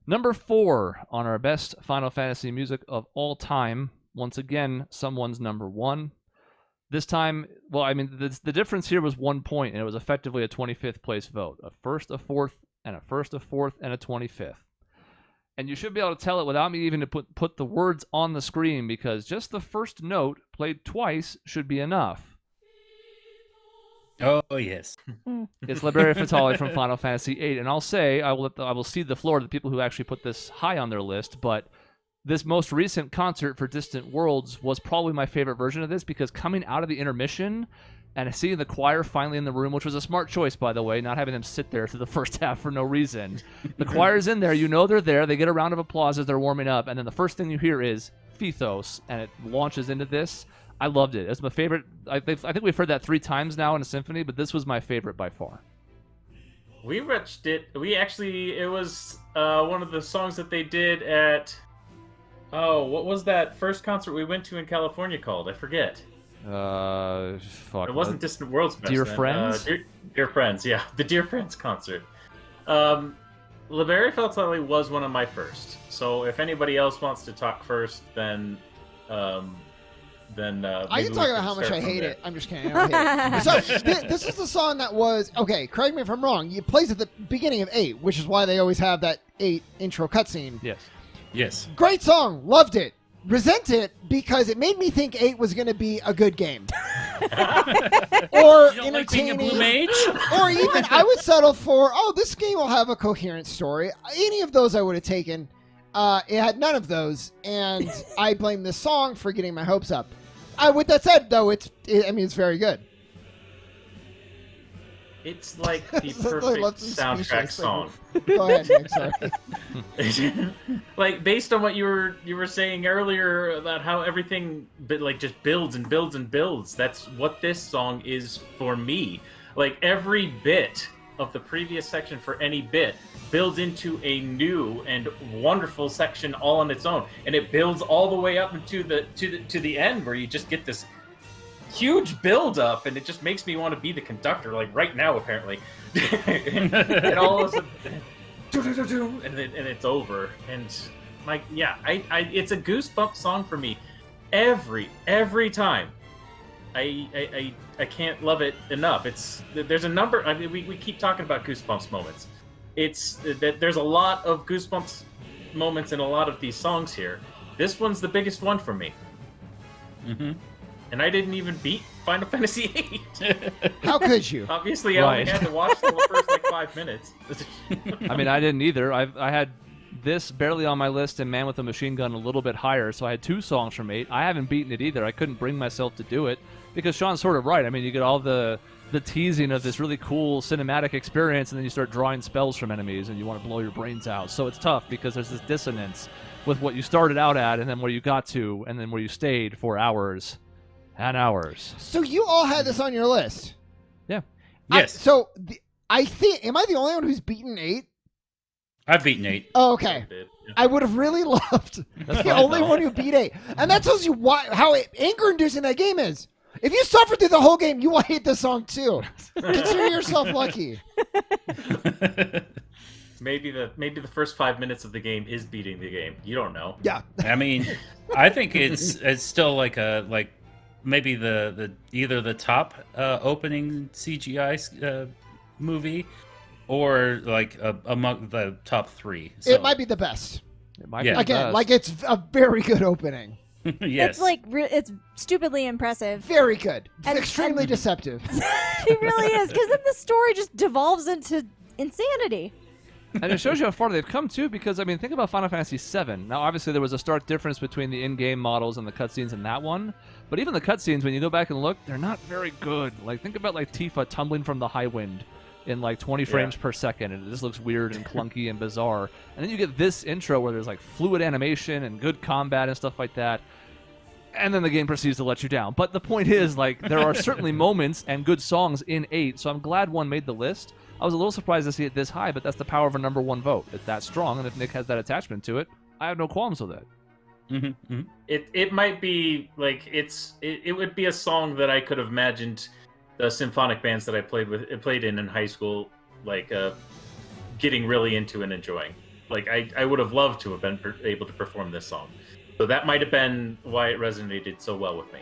Number 4 on our best Final Fantasy music of all time. Once again, someone's number 1. This time, well, I mean, the difference here was 1 point, and it was effectively a 25th place vote. A first, a fourth, and a first, a fourth, and a 25th. And you should be able to tell it without me even to put the words on the screen, because just the first note played twice should be enough. Oh, yes. It's Liberi Fatali from Final Fantasy VIII. And I'll say, I will cede the floor to the people who actually put this high on their list, but this most recent concert for Distant Worlds was probably my favorite version of this, because coming out of the intermission and seeing the choir finally in the room, which was a smart choice, by the way, not having them sit there through the first half for no reason. The choir's in there, you know they're there, they get a round of applause as they're warming up, and then the first thing you hear is Phythos, and it launches into this. I loved it. It's my favorite. I think we've heard that 3 times now in a symphony, but this was my favorite by far. We watched it. It was one of the songs that they did at, what was that first concert we went to in California called? I forget. Fuck. It wasn't Distant Worlds. Dear Friends? Dear Friends, yeah. The Dear Friends concert. Liberi Fatali was one of my first. So if anybody else wants to talk first, then I can talk about how much I hate it. I'm just kidding. I don't hate it. So this is the song that was, okay, correct me if I'm wrong, it plays at the beginning of 8, which is why they always have that 8 intro cutscene. Yes. Great song. Loved it. Resent it because it made me think 8 was going to be a good game. Or entertaining. Like being a blue mage? Or even, I would settle for, this game will have a coherent story. Any of those I would have taken. It had none of those, and I blame this song for getting my hopes up. With that said, though, it's very good. It's like the perfect soundtrack song. Go ahead, Nick, sorry. Like, based on what you were saying earlier about how everything just builds and builds and builds, that's what this song is for me. Like, every bit of the previous section for any bit builds into a new and wonderful section all on its own, and it builds all the way up into the end where you just get this huge build up, and it just makes me want to be the conductor, like right now apparently. And all of a sudden, and it's over. And it's a goosebump song for me every time. I can't love it enough. There's a number. I mean, we keep talking about goosebumps moments. There's a lot of goosebumps moments in a lot of these songs here. This one's the biggest one for me. Mm-hmm. And I didn't even beat Final Fantasy VIII. How could you? Obviously, I only had to watch the first 5 minutes. I mean, I didn't either. I had this barely on my list and Man with a Machine Gun a little bit higher, so I had 2 songs from 8. I haven't beaten it either. I couldn't bring myself to do it because Shaun's sort of right. I mean, you get all the teasing of this really cool cinematic experience, and then you start drawing spells from enemies, and you want to blow your brains out. So it's tough because there's this dissonance with what you started out at, and then where you got to, and then where you stayed for hours and hours. So you all had this on your list? Yeah. Yes. I think, am I the only one who's beaten 8? I've beaten 8. Oh, okay. I would have really loved the only one who beat 8. And that tells you how anger-inducing that game is. If you suffer through the whole game, you will hate this song too. Consider yourself lucky. Maybe the first 5 minutes of the game is beating the game. You don't know. Yeah. I mean, I think it's still maybe the either the top opening CGI movie or among the top 3. So. It might be the best. It might be the Again, best. it's a very good opening. Yes. It's it's stupidly impressive. Very good. And extremely deceptive. It really is, because then the story just devolves into insanity. And it shows you how far they've come, too, because, I mean, think about Final Fantasy VII. Now, obviously, there was a stark difference between the in-game models and the cutscenes in that one. But even the cutscenes, when you go back and look, they're not very good. Like, think about, Tifa tumbling from the high wind in, 20 frames per second, and it just looks weird and clunky and bizarre. And then you get this intro where there's, fluid animation and good combat and stuff like that. And then the game proceeds to let you down. But the point is, there are certainly moments and good songs in 8, so I'm glad one made the list. I was a little surprised to see it this high, but that's the power of a number 1 vote. It's that strong, and if Nick has that attachment to it, I have no qualms with it. Mm-hmm, mm-hmm. It might be it would be a song that I could have imagined the symphonic bands that I played in high school getting really into and enjoying. Like I would have loved to have been able to perform this song. So that might have been why it resonated so well with me.